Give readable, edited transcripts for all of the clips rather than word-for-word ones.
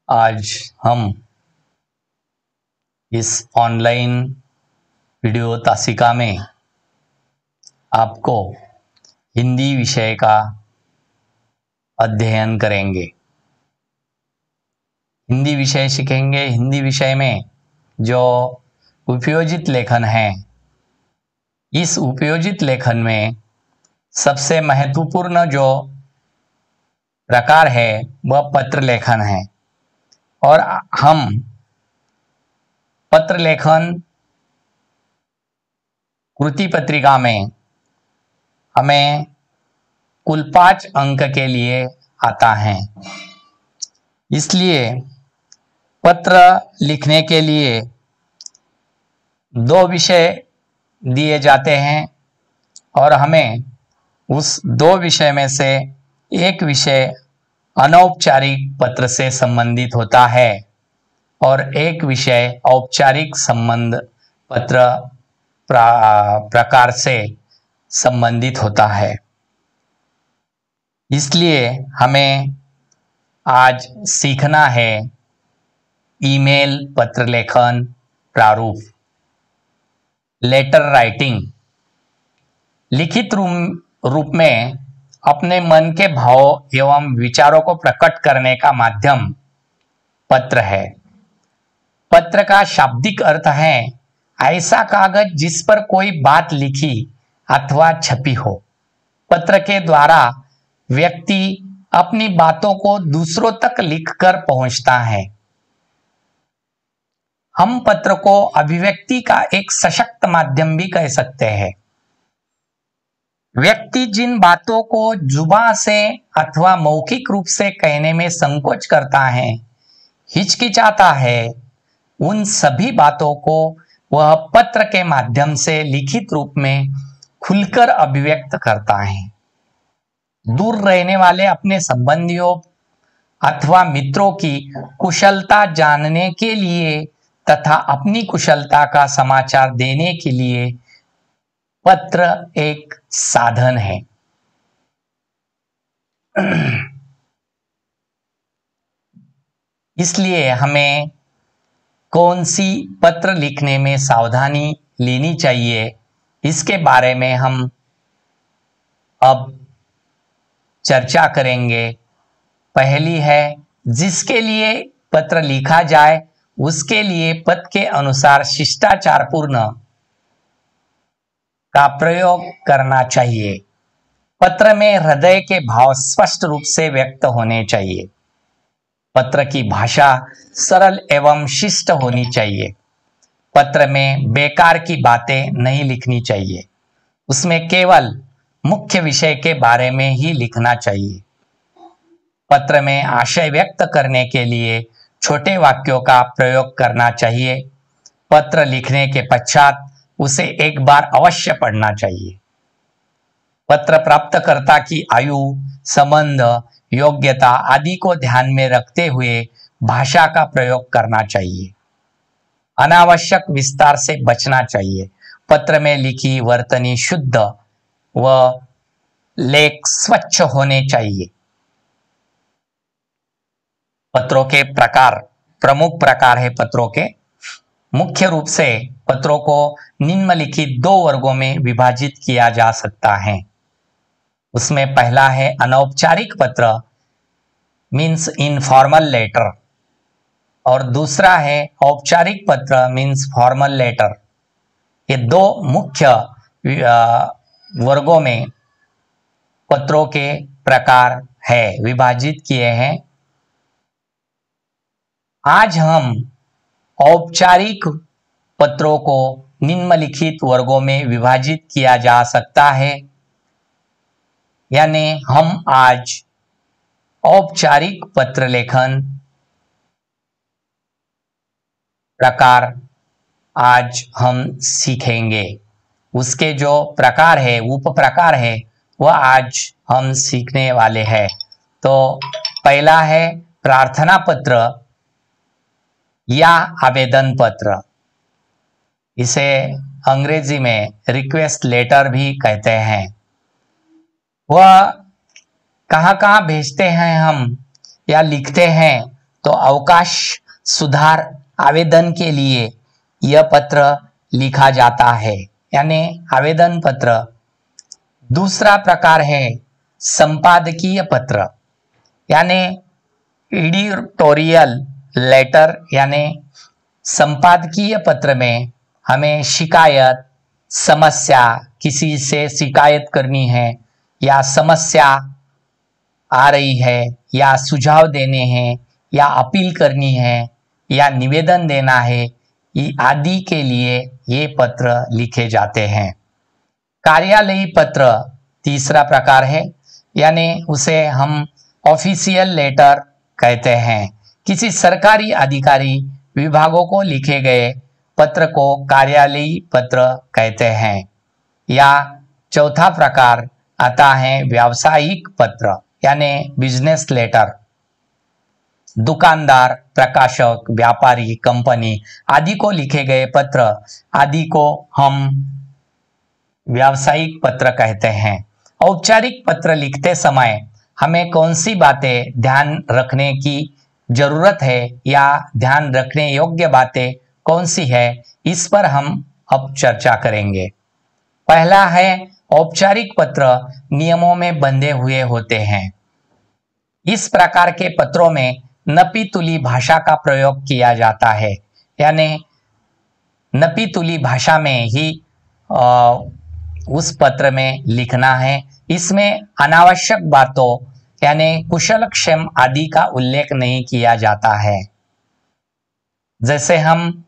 आज हम इस ऑनलाइन वीडियो तासिका में आपको हिंदी विषय का अध्ययन करेंगे। हिंदी विषय सीखेंगे। हिंदी विषय में जो उपयोजित लेखन है, इस उपयोजित लेखन में सबसे महत्वपूर्ण जो प्रकार है वह पत्र लेखन है। और हम पत्र लेखन कृति पत्रिका में हमें कुल 5 अंक के लिए आता है। इसलिए पत्र लिखने के लिए 2 विषय दिए जाते हैं और हमें उस 2 विषय में से एक विषय अनौपचारिक पत्र से संबंधित होता है और एक विषय औपचारिक संबंध पत्र प्रकार से संबंधित होता है। इसलिए हमें आज सीखना है ईमेल पत्र लेखन प्रारूप, लेटर राइटिंग। लिखित रूप में अपने मन के भाव एवं विचारों को प्रकट करने का माध्यम पत्र है। पत्र का शाब्दिक अर्थ है ऐसा कागज जिस पर कोई बात लिखी अथवा छपी हो। पत्र के द्वारा व्यक्ति अपनी बातों को दूसरों तक लिखकर पहुंचता है। हम पत्र को अभिव्यक्ति का एक सशक्त माध्यम भी कह सकते हैं। व्यक्ति जिन बातों को जुबान से अथवा मौखिक रूप से कहने में संकोच करता है, हिचकिचाता है, उन सभी बातों को वह पत्र के माध्यम से लिखित रूप में खुलकर अभिव्यक्त करता है। दूर रहने वाले अपने संबंधियों अथवा मित्रों की कुशलता जानने के लिए तथा अपनी कुशलता का समाचार देने के लिए पत्र एक साधन है। इसलिए हमें कौन सी पत्र लिखने में सावधानी लेनी चाहिए, इसके बारे में हम अब चर्चा करेंगे। पहली है, जिसके लिए पत्र लिखा जाए उसके लिए पद के अनुसार शिष्टाचार पूर्ण का प्रयोग करना चाहिए। पत्र में हृदय के भाव स्पष्ट रूप से व्यक्त होने चाहिए। पत्र की भाषा सरल एवं शिष्ट होनी चाहिए। पत्र में बेकार की बातें नहीं लिखनी चाहिए। उसमें केवल मुख्य विषय के बारे में ही लिखना चाहिए। पत्र में आशय व्यक्त करने के लिए छोटे वाक्यों का प्रयोग करना चाहिए। पत्र लिखने के पश्चात उसे एक बार अवश्य पढ़ना चाहिए। पत्र प्राप्तकर्ता की आयु, संबंध, योग्यता आदि को ध्यान में रखते हुए भाषा का प्रयोग करना चाहिए। अनावश्यक विस्तार से बचना चाहिए। पत्र में लिखी वर्तनी शुद्ध व लेख स्वच्छ होने चाहिए। पत्रों के प्रकार, प्रमुख प्रकार है पत्रों के। मुख्य रूप से पत्रों को निम्नलिखित 2 वर्गों में विभाजित किया जा सकता है। उसमें पहला है अनौपचारिक पत्र, मीन्स इनफॉर्मल लेटर, और दूसरा है औपचारिक पत्र, मीन्स फॉर्मल लेटर। ये 2 मुख्य वर्गों में पत्रों के प्रकार है, विभाजित किए हैं। आज हम औपचारिक पत्रों को निम्नलिखित वर्गों में विभाजित किया जा सकता है, यानी हम आज औपचारिक पत्र लेखन प्रकार आज हम सीखेंगे। उसके जो प्रकार है, उप प्रकार है, वह आज हम सीखने वाले हैं। तो पहला है प्रार्थना पत्र या आवेदन पत्र। इसे अंग्रेजी में रिक्वेस्ट लेटर भी कहते हैं। वह कहाँ कहाँ भेजते हैं हम या लिखते हैं, तो अवकाश सुधार आवेदन के लिए यह पत्र लिखा जाता है, यानी आवेदन पत्र। दूसरा प्रकार है संपादकीय पत्र, यानी एडिटोरियल लेटर, यानी संपादकीय पत्र में हमें शिकायत, समस्या, किसी से शिकायत करनी है या समस्या आ रही है या सुझाव देने हैं या अपील करनी है या निवेदन देना है आदि के लिए ये पत्र लिखे जाते हैं। कार्यालयी पत्र तीसरा प्रकार है, यानी उसे हम ऑफिशियल लेटर कहते हैं। किसी सरकारी अधिकारी विभागों को लिखे गए पत्र को कार्यालयी पत्र कहते हैं। या चौथा प्रकार आता है व्यावसायिक पत्र, यानी बिजनेस लेटर। दुकानदार, प्रकाशक, व्यापारी, कंपनी आदि को लिखे गए पत्र आदि को हम व्यावसायिक पत्र कहते हैं। औपचारिक पत्र लिखते समय हमें कौन सी बातें ध्यान रखने की जरूरत है या ध्यान रखने योग्य बातें कौन सी है, इस पर हम अब चर्चा करेंगे। पहला है औपचारिक पत्र नियमों में बंधे हुए होते हैं। इस प्रकार के पत्रों में नपी-तुली भाषा का प्रयोग किया जाता है, यानी नपी-तुली भाषा में ही उस पत्र में लिखना है। इसमें अनावश्यक बातों यानी कुशलक्षेम आदि का उल्लेख नहीं किया जाता है। जैसे हम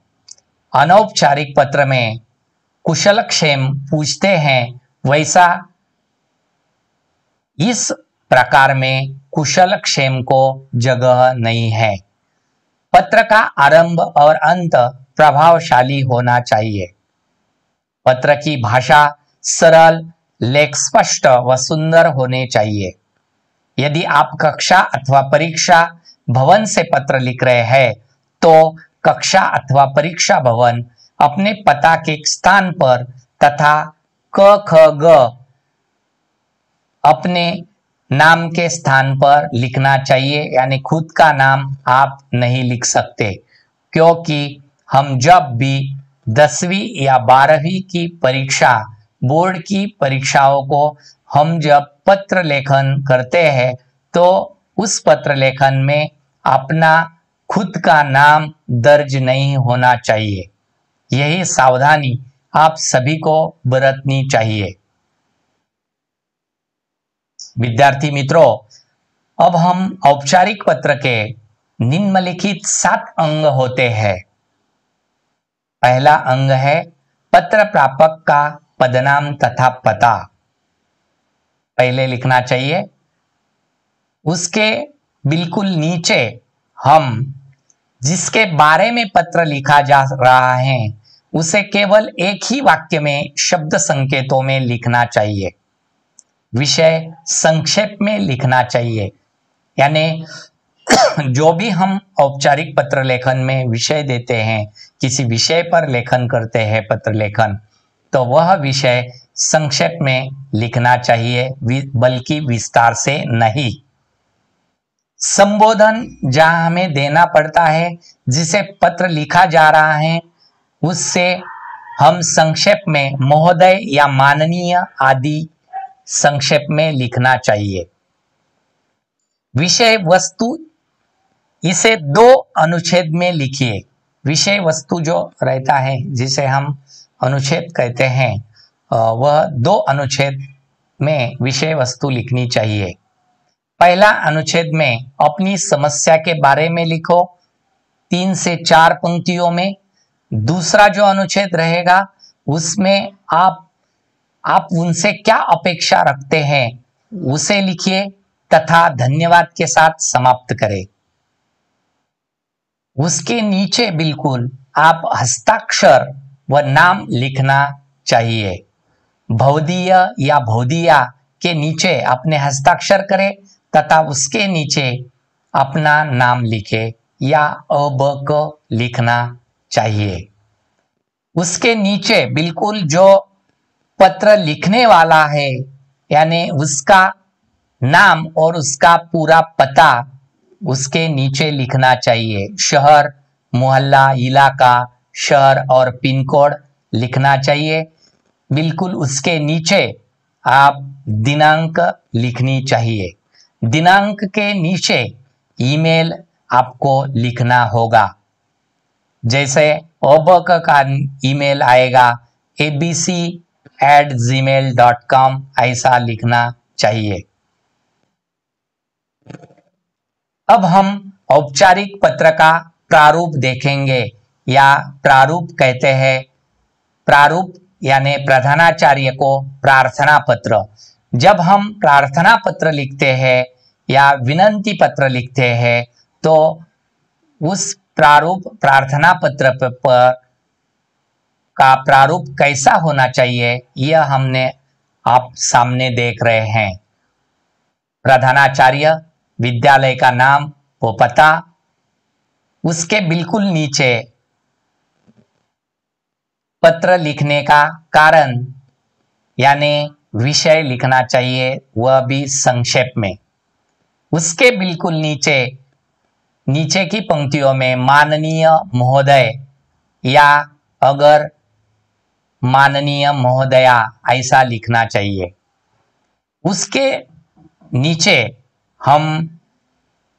अनौपचारिक पत्र में कुशलक्षेम पूछते हैं, वैसा इस प्रकार में कुशलक्षेम को जगह नहीं है। पत्र का आरंभ और अंत प्रभावशाली होना चाहिए। पत्र की भाषा सरल, लेख स्पष्ट व सुंदर होने चाहिए। यदि आप कक्षा अथवा परीक्षा भवन से पत्र लिख रहे हैं तो कक्षा अथवा परीक्षा भवन अपने पता के स्थान पर तथा क ख ग अपने नाम के स्थान पर लिखना चाहिए, यानी खुद का नाम आप नहीं लिख सकते, क्योंकि हम जब भी 10वीं या 12वीं की परीक्षा, बोर्ड की परीक्षाओं को हम जब पत्र लेखन करते हैं तो उस पत्र लेखन में अपना खुद का नाम दर्ज नहीं होना चाहिए। यही सावधानी आप सभी को बरतनी चाहिए। विद्यार्थी मित्रों, अब हम औपचारिक पत्र के निम्नलिखित 7 अंग होते हैं। पहला अंग है पत्र प्रापक का पदनाम तथा पता, पहले लिखना चाहिए। उसके बिल्कुल नीचे हम जिसके बारे में पत्र लिखा जा रहा है उसे केवल एक ही वाक्य में शब्द संकेतों में लिखना चाहिए। विषय संक्षेप में लिखना चाहिए, यानी जो भी हम औपचारिक पत्र लेखन में विषय देते हैं, किसी विषय पर लेखन करते हैं पत्र लेखन, तो वह विषय संक्षेप में लिखना चाहिए, बल्कि विस्तार से नहीं। संबोधन जहां हमें देना पड़ता है, जिसे पत्र लिखा जा रहा है, उससे हम संक्षेप में महोदय या माननीय आदि संक्षेप में लिखना चाहिए। विषय वस्तु, इसे 2 अनुच्छेद में लिखिए। विषय वस्तु जो रहता है, जिसे हम अनुच्छेद कहते हैं, वह 2 अनुच्छेद में विषय वस्तु लिखनी चाहिए। पहला अनुच्छेद में अपनी समस्या के बारे में लिखो 3 से 4 पंक्तियों में। दूसरा जो अनुच्छेद रहेगा उसमें आप उनसे क्या अपेक्षा रखते हैं उसे लिखिए तथा धन्यवाद के साथ समाप्त करें। उसके नीचे बिल्कुल आप हस्ताक्षर व नाम लिखना चाहिए। भौदीय या भौदिया के नीचे अपने हस्ताक्षर करें तथा उसके नीचे अपना नाम लिखे या अ-ब-क लिखना चाहिए। उसके नीचे बिल्कुल जो पत्र लिखने वाला है, यानी उसका नाम और उसका पूरा पता उसके नीचे लिखना चाहिए। शहर, मोहल्ला, इलाका, शहर और पिन कोड लिखना चाहिए। बिल्कुल उसके नीचे आप दिनांक लिखनी चाहिए। दिनांक के नीचे ईमेल आपको लिखना होगा। जैसे ओबक का ईमेल आएगा abc@gmail.com, ऐसा लिखना चाहिए। अब हम औपचारिक पत्र का प्रारूप देखेंगे, या प्रारूप कहते हैं। प्रारूप यानी प्रधानाचार्य को प्रार्थना पत्र। जब हम प्रार्थना पत्र लिखते हैं या विनंती पत्र लिखते हैं तो उस प्रार्थना पत्र पर का प्रारूप कैसा होना चाहिए, यह हमने आप सामने देख रहे हैं। प्रधानाचार्य, विद्यालय का नाम वो पता, उसके बिल्कुल नीचे पत्र लिखने का कारण यानी विषय लिखना चाहिए, वह भी संक्षेप में। उसके बिल्कुल नीचे की पंक्तियों में माननीय महोदय या अगर माननीय महोदया ऐसा लिखना चाहिए। उसके नीचे हम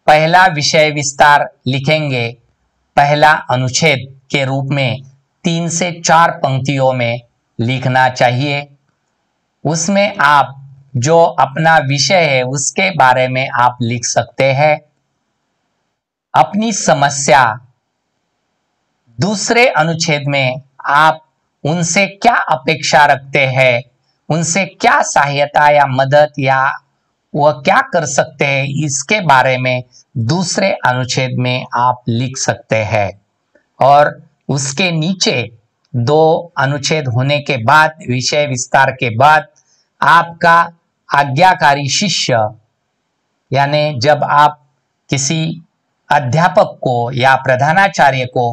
पहला विषय विस्तार लिखेंगे, पहला अनुच्छेद के रूप में 3 से 4 पंक्तियों में लिखना चाहिए। उसमें आप जो अपना विषय है उसके बारे में आप लिख सकते हैं। अपनी समस्या। दूसरे अनुच्छेद में आप उनसे क्या अपेक्षा रखते हैं, उनसे क्या सहायता या मदद या वह क्या कर सकते हैं, इसके बारे में दूसरे अनुच्छेद में आप लिख सकते हैं। और उसके नीचे 2 अनुच्छेद होने के बाद, विषय विस्तार के बाद, आपका आज्ञाकारी शिष्य यानी जब आप किसी अध्यापक को या प्रधानाचार्य को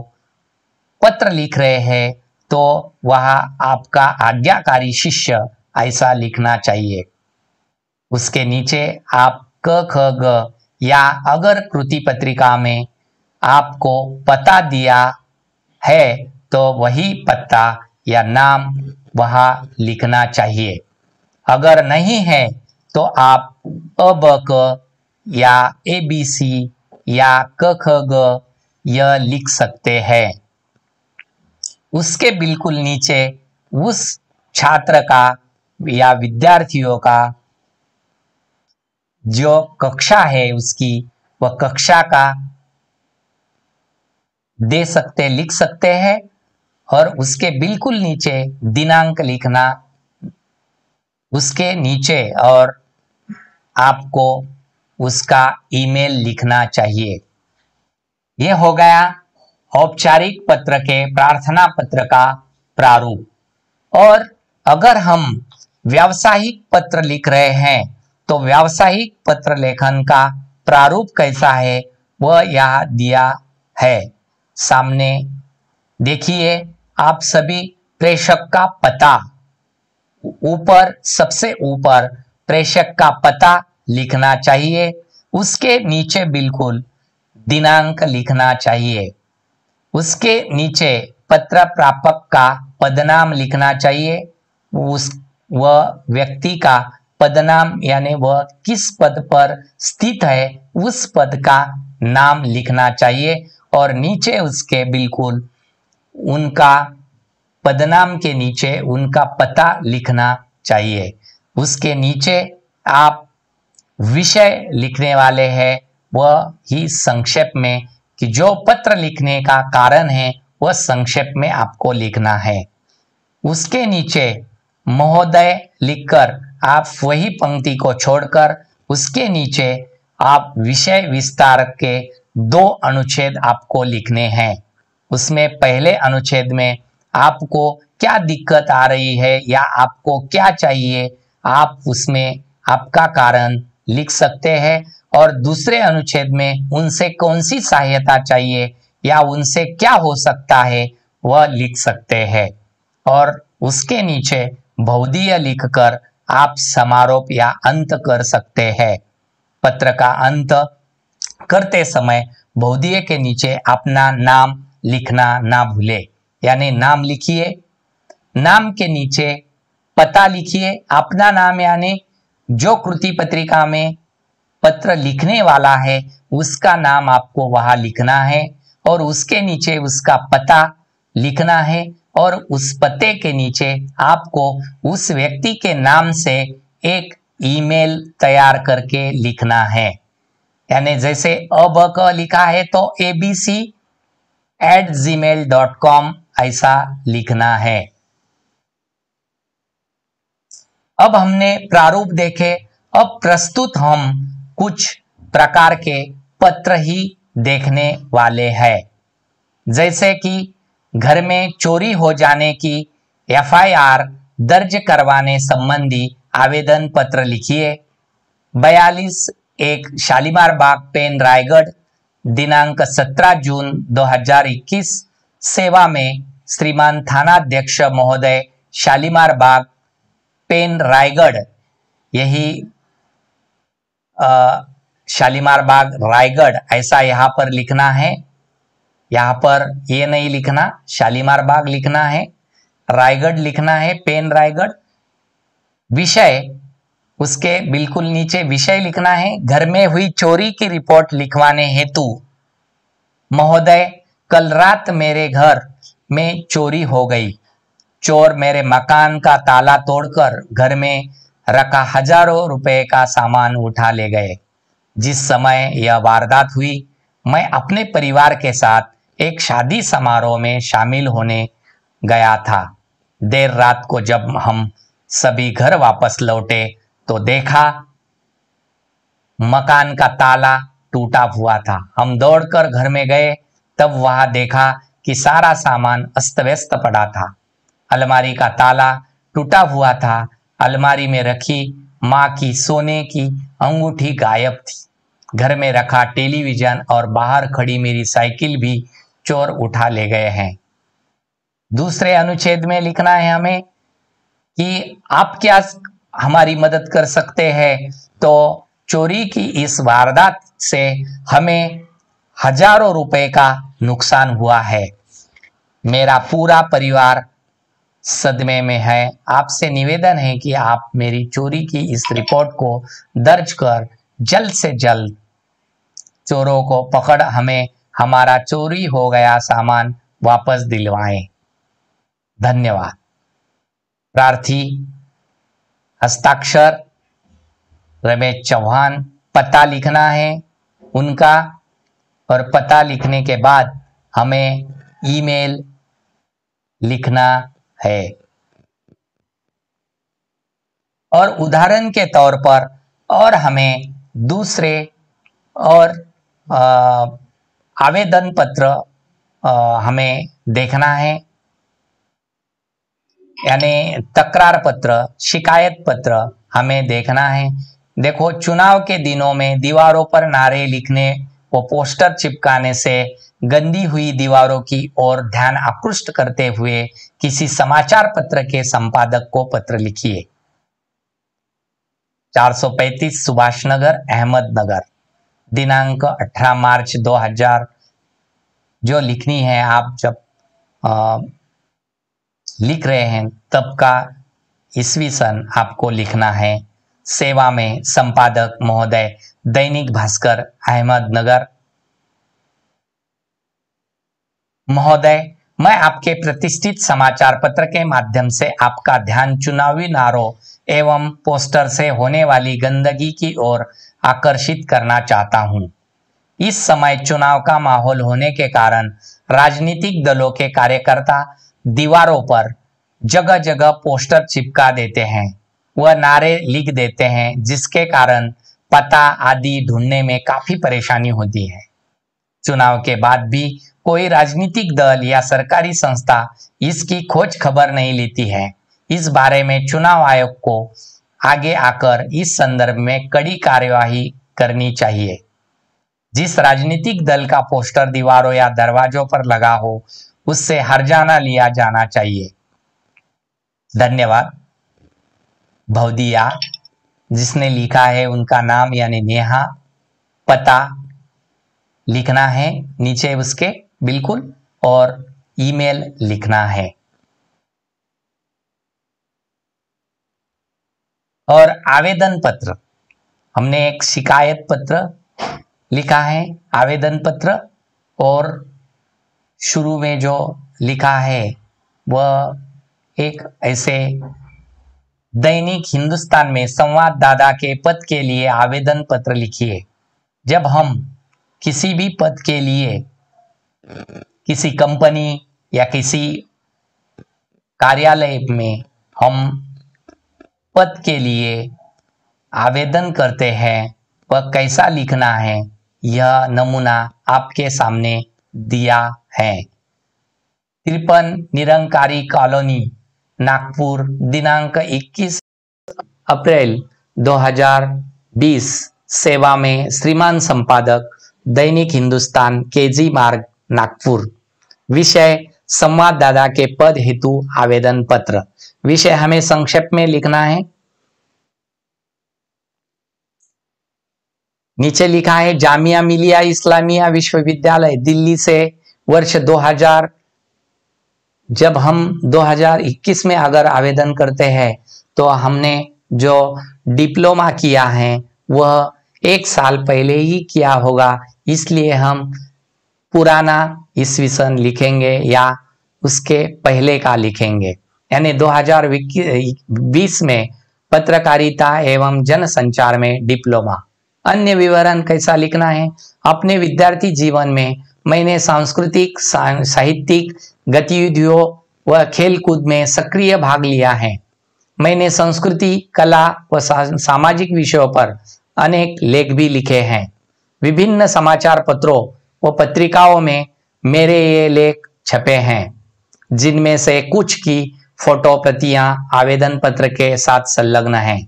पत्र लिख रहे हैं तो वह आपका आज्ञाकारी शिष्य ऐसा लिखना चाहिए। उसके नीचे आप क ख ग या अगर कृति पत्रिका में आपको पता दिया है तो वही पता या नाम वहां लिखना चाहिए। अगर नहीं है तो आप अबक या ABC या क ख ग यह लिख सकते हैं। उसके बिल्कुल नीचे उस छात्र का या विद्यार्थियों का जो कक्षा है उसकी, वह कक्षा का लिख सकते हैं। और उसके बिल्कुल नीचे दिनांक लिखना, उसके नीचे और आपको उसका ईमेल लिखना चाहिए। यह हो गया औपचारिक पत्र के प्रार्थना पत्र का प्रारूप। और अगर हम व्यावसायिक पत्र लिख रहे हैं तो व्यावसायिक पत्र लेखन का प्रारूप कैसा है वह यहाँ दिया है सामने। देखिए आप सभी, प्रेषक का पता, ऊपर सबसे ऊपर प्रेषक का पता लिखना चाहिए। उसके नीचे बिल्कुल दिनांक लिखना चाहिए। उसके नीचे पत्र प्रापक का पदनाम लिखना चाहिए। वह व्यक्ति का पदनाम यानी वह किस पद पर स्थित है उस पद का नाम लिखना चाहिए। और नीचे उसके बिल्कुल उनका पदनाम के नीचे उनका पता लिखना चाहिए। उसके नीचे आप विषय लिखने वाले हैं वह ही संक्षेप में, कि जो पत्र लिखने का कारण है वह संक्षेप में आपको लिखना है। उसके नीचे महोदय लिखकर आप वही पंक्ति को छोड़कर उसके नीचे आप विषय विस्तार के 2 अनुच्छेद आपको लिखने हैं। उसमें पहले अनुच्छेद में आपको क्या दिक्कत आ रही है या आपको क्या चाहिए, आप उसमें आपका कारण लिख सकते हैं। और दूसरे अनुच्छेद में उनसे कौन सी सहायता चाहिए या उनसे क्या हो सकता है वह लिख सकते हैं। और उसके नीचे बहुधीय लिखकर आप समारोप या अंत कर सकते हैं। पत्र का अंत करते समय बहुदिये के नीचे अपना नाम लिखना ना भूले, यानी नाम लिखिए, नाम के नीचे पता लिखिए, अपना नाम यानी जो कृति पत्रिका में पत्र लिखने वाला है उसका नाम आपको वहां लिखना है और उसके नीचे उसका पता लिखना है और उस पते के नीचे आपको उस व्यक्ति के नाम से एक ईमेल तैयार करके लिखना है। यानी जैसे अब क लिखा है तो abc@gmail.com ऐसा लिखना है। अब हमने प्रारूप देखे, अब प्रस्तुत हम कुछ प्रकार के पत्र ही देखने वाले हैं। जैसे कि घर में चोरी हो जाने की FIR दर्ज करवाने संबंधी आवेदन पत्र लिखिए। 42 शालीमार बाग पेन रायगढ़, दिनांक 17 जून 2021, सेवा में श्रीमान थानाध्यक्ष महोदय, शालीमार बाग पेन रायगढ़। यही शालीमार बाग रायगढ़ ऐसा यहाँ पर लिखना है, यहाँ पर ये नहीं लिखना, शालीमार बाग लिखना है, रायगढ़ लिखना है, पेन रायगढ़। विषय उसके बिल्कुल नीचे विषय लिखना है। घर में हुई चोरी की रिपोर्ट लिखवाने हेतु महोदय, कल रात मेरे घर में चोरी हो गई। चोर मेरे मकान का ताला तोड़कर घर में रखा हजारों रुपए का सामान उठा ले गए। जिस समय यह वारदात हुई मैं अपने परिवार के साथ एक शादी समारोह में शामिल होने गया था। देर रात को जब हम सभी घर वापस लौटे तो देखा मकान का ताला टूटा हुआ था। हम दौड़कर घर में गए, तब वहां देखा कि सारा सामान अस्त व्यस्त पड़ा था। अलमारी का ताला टूटा हुआ था। अलमारी में रखी माँ की सोने की अंगूठी गायब थी। घर में रखा टेलीविजन और बाहर खड़ी मेरी साइकिल भी चोर उठा ले गए हैं। दूसरे अनुच्छेद में लिखना है हमें कि आप क्या हमारी मदद कर सकते हैं। तो चोरी की इस वारदात से हमें हजारों रुपए का नुकसान हुआ है। मेरा पूरा परिवार सदमे में है। आपसे निवेदन है कि आप मेरी चोरी की इस रिपोर्ट को दर्ज कर जल्द से जल्द चोरों को पकड़ हमें हमारा चोरी हो गया सामान वापस दिलवाएं। धन्यवाद। प्रार्थी हस्ताक्षर रमेश चौहान। पता लिखना है उनका और पता लिखने के बाद हमें ईमेल लिखना है। और उदाहरण के तौर पर और हमें दूसरे और आवेदन पत्र हमें देखना है, यानी तकरार पत्र, शिकायत पत्र हमें देखना है। देखो, चुनाव के दिनों में दीवारों पर नारे लिखने व पोस्टर चिपकाने से गंदी हुई दीवारों की ओर ध्यान आकृष्ट करते हुए किसी समाचार पत्र के संपादक को पत्र लिखिए। 435 सुभाष नगर, अहमदनगर, दिनांक 18 मार्च 2000। जो लिखनी है, आप जब लिख रहे हैं तब का ईस्वी सन आपको लिखना है। सेवा में संपादक महोदय, दैनिक भास्कर, अहमदनगर। महोदय, मैं आपके प्रतिष्ठित समाचार पत्र के माध्यम से आपका ध्यान चुनावी नारों एवं पोस्टर से होने वाली गंदगी की ओर आकर्षित करना चाहता हूं। इस समय चुनाव का माहौल होने के कारण राजनीतिक दलों के कार्यकर्ता दीवारों पर जगह जगह पोस्टर चिपका देते हैं, वह नारे लिख देते हैं, जिसके कारण पता आदि ढूंढने में काफी परेशानी होती है। चुनाव के बाद भी कोई राजनीतिक दल या सरकारी संस्था इसकी खोज खबर नहीं लेती है। इस बारे में चुनाव आयोग को आगे आकर इस संदर्भ में कड़ी कार्यवाही करनी चाहिए। जिस राजनीतिक दल का पोस्टर दीवारों या दरवाजों पर लगा हो, उससे हर्जाना लिया जाना चाहिए। धन्यवाद। भवदिया, जिसने लिखा है उनका नाम यानी नेहा, पता लिखना है नीचे उसके बिल्कुल, और ईमेल लिखना है। और आवेदन पत्र, हमने एक शिकायत पत्र लिखा है, आवेदन पत्र, और शुरू में जो लिखा है वह एक ऐसे दैनिक हिंदुस्तान में संवाददाता के पद के लिए आवेदन पत्र लिखिए। जब हम किसी भी पद के लिए किसी कंपनी या किसी कार्यालय में हम पद के लिए आवेदन करते हैं, वह कैसा लिखना है यह नमूना आपके सामने दिया है। 53 निरंकारी कॉलोनी, नागपुर, दिनांक 21 अप्रैल 2020, सेवा में श्रीमान संपादक, दैनिक हिंदुस्तान, केजी मार्ग, नागपुर। विषय संवाददाता के पद हेतु आवेदन पत्र। विषय हमें संक्षेप में लिखना है। नीचे लिखा है जामिया मिलिया इस्लामिया विश्वविद्यालय दिल्ली से वर्ष 2000। जब हम 2021 में अगर आवेदन करते हैं तो हमने जो डिप्लोमा किया है वह 1 साल पहले ही किया होगा, इसलिए हम पुराना ईस्वी सन लिखेंगे या उसके पहले का लिखेंगे। यानी 2020 में पत्रकारिता एवं जनसंचार में डिप्लोमा। अन्य विवरण कैसा लिखना है? अपने विद्यार्थी जीवन में मैंने सांस्कृतिक, साहित्यिक गतिविधियों व खेलकूद में सक्रिय भाग लिया है। मैंने संस्कृति, कला व सामाजिक विषयों पर अनेक लेख भी लिखे हैं। विभिन्न समाचार पत्रों व पत्रिकाओं में मेरे ये लेख छपे हैं, जिनमें से कुछ की फोटो प्रतियां आवेदन पत्र के साथ संलग्न हैं।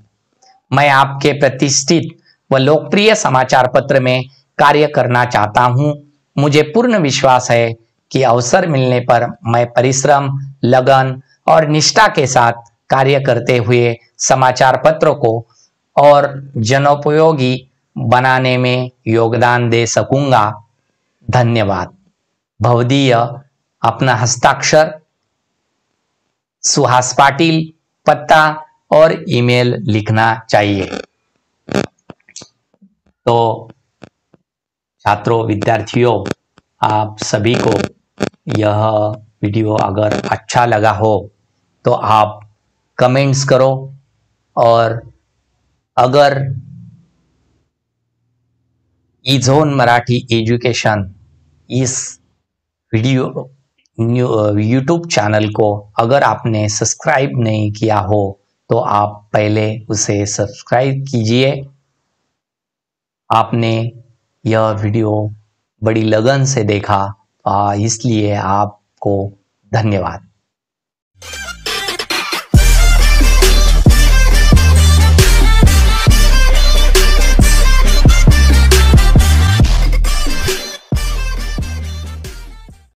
मैं आपके प्रतिष्ठित व लोकप्रिय समाचार पत्र में कार्य करना चाहता हूं। मुझे पूर्ण विश्वास है कि अवसर मिलने पर मैं परिश्रम, लगन और निष्ठा के साथ कार्य करते हुए समाचार पत्रों को और जनोपयोगी बनाने में योगदान दे सकूंगा। धन्यवाद। भवदीय अपना हस्ताक्षर, सुहास पाटिल, पता और ईमेल लिखना चाहिए। तो छात्रों, विद्यार्थियों, आप सभी को यह वीडियो अगर अच्छा लगा हो तो आप कमेंट्स करो, और अगर ईझोन मराठी एजुकेशन इस वीडियो यूट्यूब चैनल को अगर आपने सब्सक्राइब नहीं किया हो तो आप पहले उसे सब्सक्राइब कीजिए। आपने यह वीडियो बड़ी लगन से देखा, इसलिए आपको धन्यवाद।